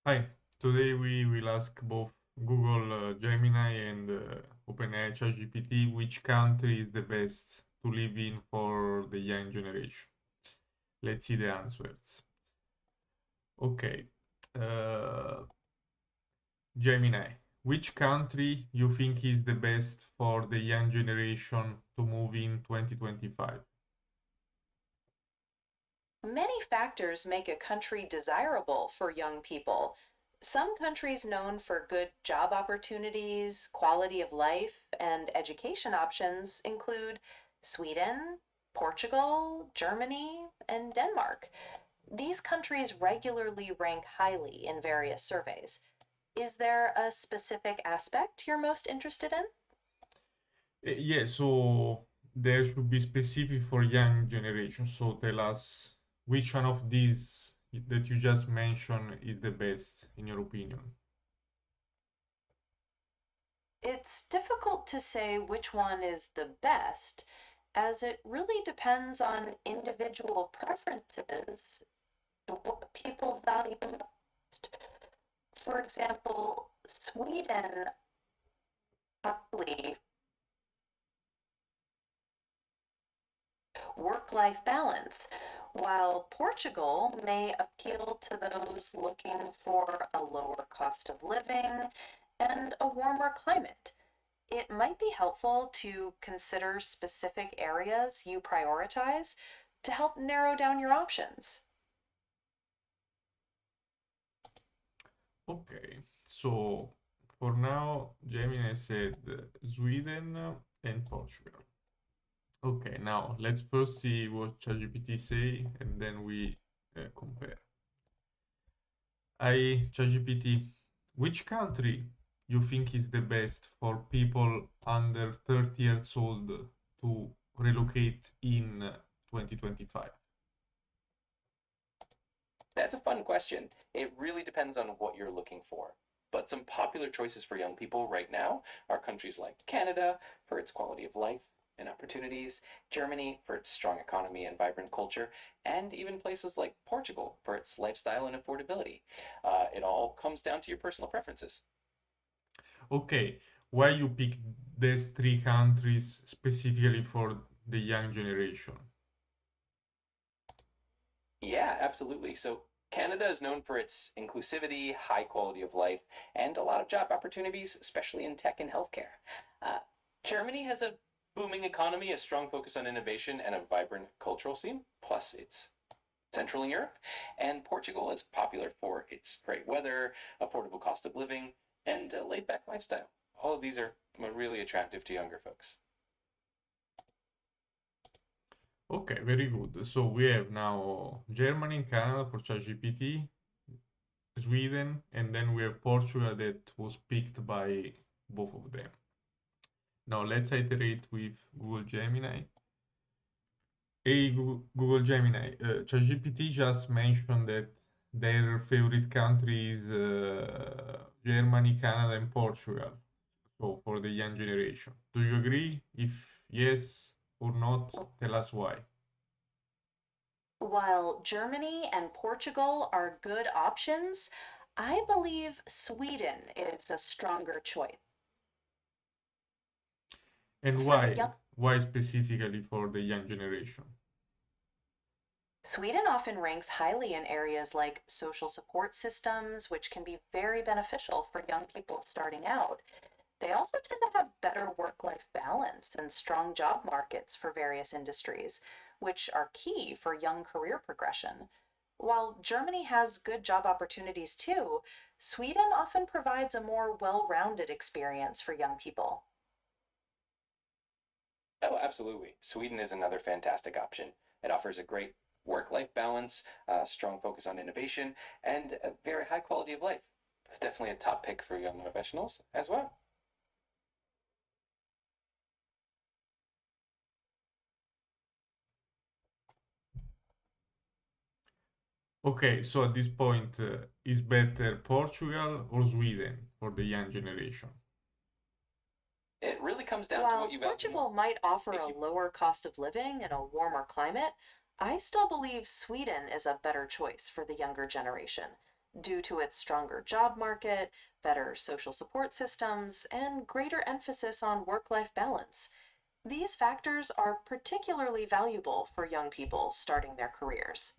Hi, today we will ask both Google Gemini and OpenAI ChatGPT which country is the best to live in for the young generation. Let's see the answers. Okay, uh, Gemini, which country you think is the best for the young generation to move in 2025? Many factors make a country desirable for young people. Some countries known for good job opportunities, quality of life, and education options include Sweden, Portugal, Germany, and Denmark. These countries regularly rank highly in various surveys. Is there a specific aspect you're most interested in? Yeah, so there should be specific for young generation. So tell us which one of these that you just mentioned is the best in your opinion. It's difficult to say which one is the best, as it really depends on individual preferences, what people value most. For example, Sweden probably work-life balance, while Portugal may appeal to those looking for a lower cost of living and a warmer climate. It might be helpful to consider specific areas you prioritize to help narrow down your options. Okay, so for now, Gemini said Sweden and Portugal. Okay, now let's first see what ChatGPT say and then we compare. ChatGPT, which country you think is the best for people under 30 years old to relocate in 2025? That's a fun question. It really depends on what you're looking for. But some popular choices for young people right now are countries like Canada for its quality of life and opportunities, Germany for its strong economy and vibrant culture, and even places like Portugal for its lifestyle and affordability. It all comes down to your personal preferences. Okay, why you pick these three countries specifically for the young generation? Yeah, absolutely. So Canada is known for its inclusivity, high quality of life, and a lot of job opportunities, especially in tech and healthcare. Uh, Germany has a booming economy, a strong focus on innovation, and a vibrant cultural scene. Plus, it's central in Europe. And Portugal is popular for its great weather, affordable cost of living, and a laid back lifestyle. All of these are really attractive to younger folks. Okay, very good. So we have now Germany and Canada for ChatGPT, Sweden, and then we have Portugal that was picked by both of them. Now let's iterate with Google Gemini. Hey Google Gemini, ChatGPT just mentioned that their favorite country is Germany, Canada, and Portugal. So for the young generation. Do you agree? If yes or not, tell us why. While Germany and Portugal are good options, I believe Sweden is a stronger choice. And For the why? young, Why specifically for the young generation? Sweden often ranks highly in areas like social support systems, which can be very beneficial for young people starting out. They also tend to have better work-life balance and strong job markets for various industries, which are key for young career progression. While Germany has good job opportunities too, Sweden often provides a more well-rounded experience for young people. Oh, absolutely. Sweden is another fantastic option. It offers a great work-life balance, strong focus on innovation, and a very high quality of life. It's definitely a top pick for young professionals as well. Okay, so at this point, is better Portugal or Sweden for the young generation? It really comes down to what While you value more. Portugal might offer If a you lower cost of living and a warmer climate, I still believe Sweden is a better choice for the younger generation. due to its stronger job market, better social support systems, and greater emphasis on work-life balance. These factors are particularly valuable for young people starting their careers.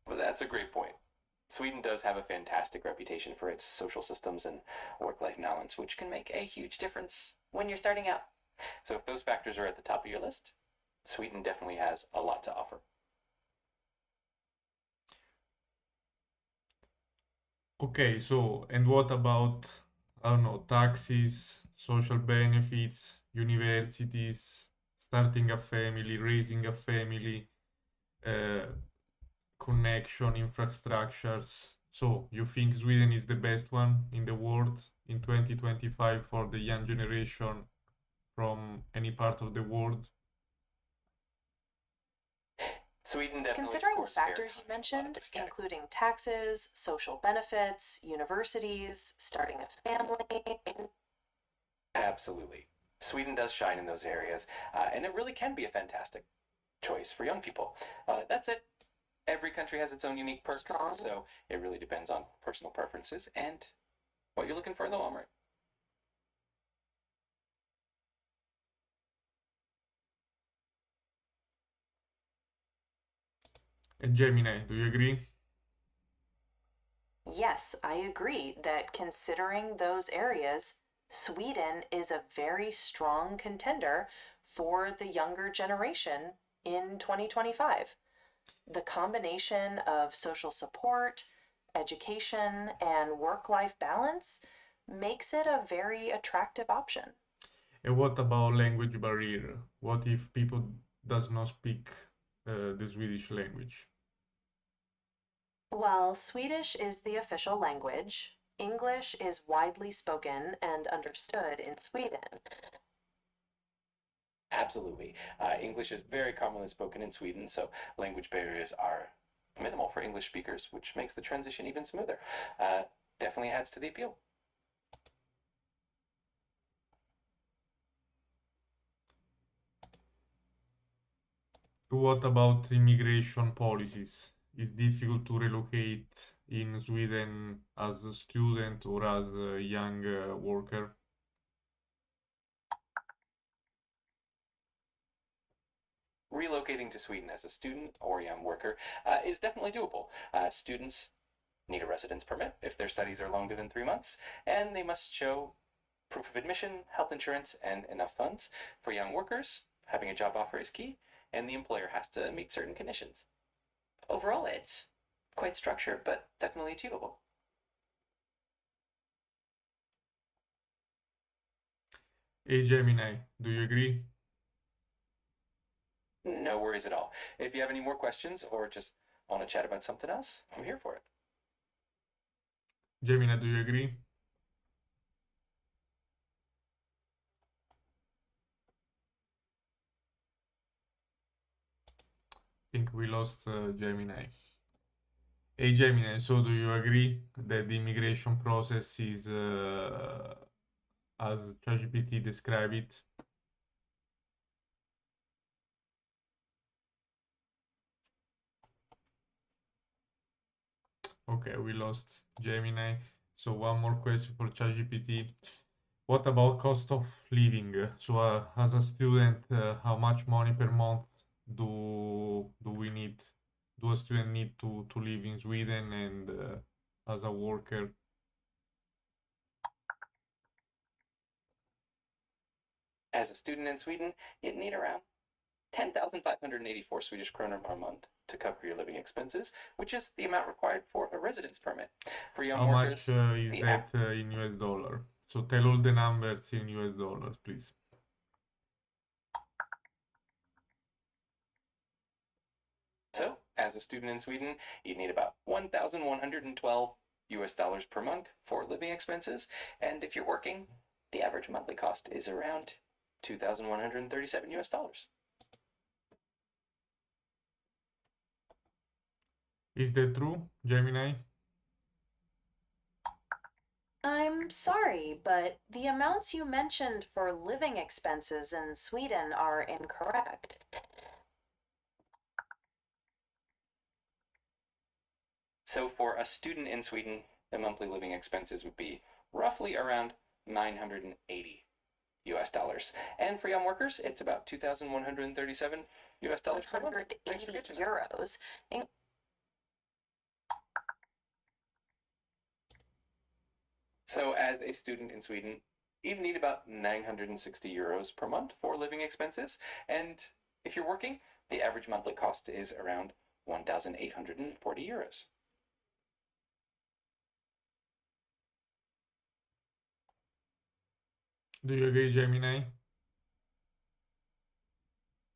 Well, that's a great point. Sweden does have a fantastic reputation for its social systems and work-life balance, which can make a huge difference when you're starting out. So if those factors are at the top of your list, Sweden definitely has a lot to offer. Okay, so, and what about, I don't know, taxes, social benefits, universities, starting a family, raising a family, uh, connection, infrastructures? So, you think Sweden is the best one in the world in 2025 for the young generation from any part of the world? Sweden definitely Considering the scores very factors you high in a lot of mentioned, those categories. including taxes, social benefits, universities, starting a family, Absolutely. Sweden does shine in those areas, and it really can be a fantastic choice for young people. That's it. Every country has its own unique perks, strong. so it really depends on personal preferences and what you're looking for in the long run. And Gemini, do you agree? Yes, I agree that considering those areas, Sweden is a very strong contender for the younger generation in 2025. The combination of social support, education, and work-life balance makes it a very attractive option. And what about language barrier? What if people does not speak the Swedish language? While Swedish is the official language, English is widely spoken and understood in Sweden. Absolutely. English is very commonly spoken in Sweden, so language barriers are minimal for English speakers, which makes the transition even smoother. Definitely adds to the appeal. What about immigration policies? Is difficult to relocate in Sweden as a student or as a young worker? Relocating to Sweden as a student or young worker is definitely doable. Students need a residence permit if their studies are longer than 3 months, and they must show proof of admission, health insurance, and enough funds. For young workers, having a job offer is key, and the employer has to meet certain conditions. Overall, it's quite structured, but definitely achievable. Hey Gemini, do you agree? No worries at all. If you have any more questions or just want to chat about something else, I'm here for it. Gemini, do you agree? I think we lost Gemini. Hey Gemini, so do you agree that the immigration process is as ChatGPT described it? Okay, we lost Gemini. So one more question for ChatGPT. What about cost of living? So as a student, how much money per month do we need? Do a student need to live in Sweden and as a worker? As a student in Sweden, you'd need around 10,584 Swedish kronor per month to cover your living expenses, which is the amount required for a residence permit. For young How much workers, is the that in US dollar? So tell all the numbers in US dollars, please. So, as a student in Sweden, you'd need about 1,112 US dollars per month for living expenses, and if you're working, the average monthly cost is around 2,137 US dollars. Is that true, Gemini? I'm sorry, but the amounts you mentioned for living expenses in Sweden are incorrect. So for a student in Sweden, the monthly living expenses would be roughly around 980 US dollars. And for young workers, it's about 2,137 US dollars per month. Thanks for 180 catching that. euros. So as a student in Sweden, you need about 960 euros per month for living expenses. And if you're working, the average monthly cost is around 1,840 euros. Do you agree, Gemini?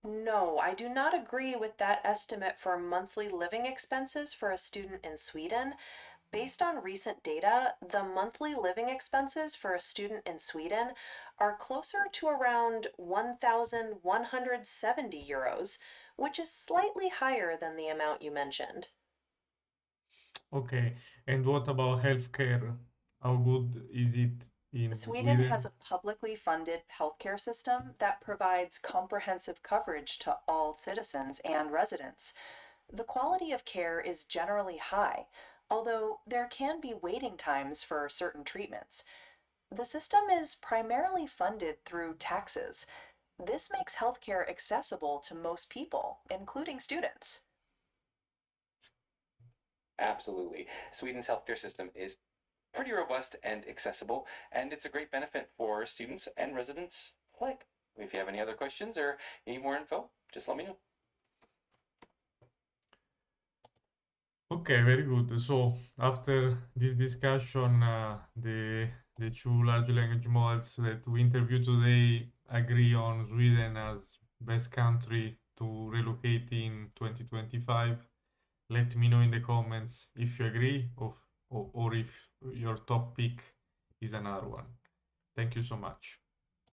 No, I do not agree with that estimate for monthly living expenses for a student in Sweden. Based on recent data, the monthly living expenses for a student in Sweden are closer to around 1,170 euros, which is slightly higher than the amount you mentioned. Okay. And what about healthcare? How good is it in Sweden has Sweden? a publicly funded healthcare system that provides comprehensive coverage to all citizens and residents. The quality of care is generally high, although there can be waiting times for certain treatments. The system is primarily funded through taxes. This makes healthcare accessible to most people, including students. Absolutely. Sweden's healthcare system is pretty robust and accessible, and it's a great benefit for students and residents alike. If you have any other questions or any more info, just let me know. Okay, very good. So after this discussion, the two large language models that we interviewed today agree on Sweden as best country to relocate in 2025. Let me know in the comments if you agree or if your top pick is another one. Thank you so much.